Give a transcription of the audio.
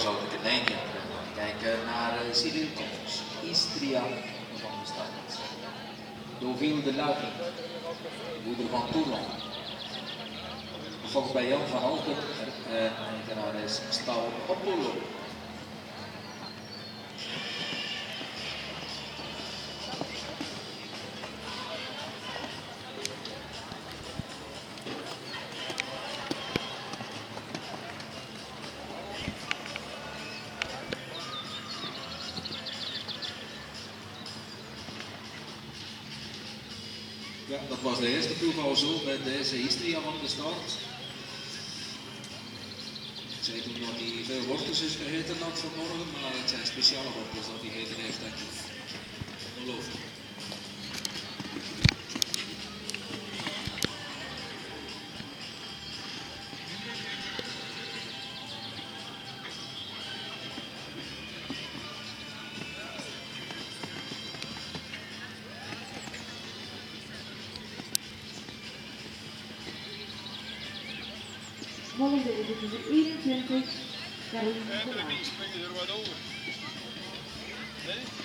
zouden de Nijntje kijken naar Cyril Koppels, Istria van de stad. Deauville de Luiken, moeder van Toulon. Gevolgd bij Jan van Alken en eigenaar is Staal Apollo. Ja, dat was de eerste proef al zo met deze Istria van de start. Zij doen nog niet veel wortels is gegeten had vanmorgen, maar het zijn speciale wortels dat hij gegeten heeft, denk ik. Ongelooflijk. Volgende is het nummer 21, Karin de Laat. Springen er wat over. Nee?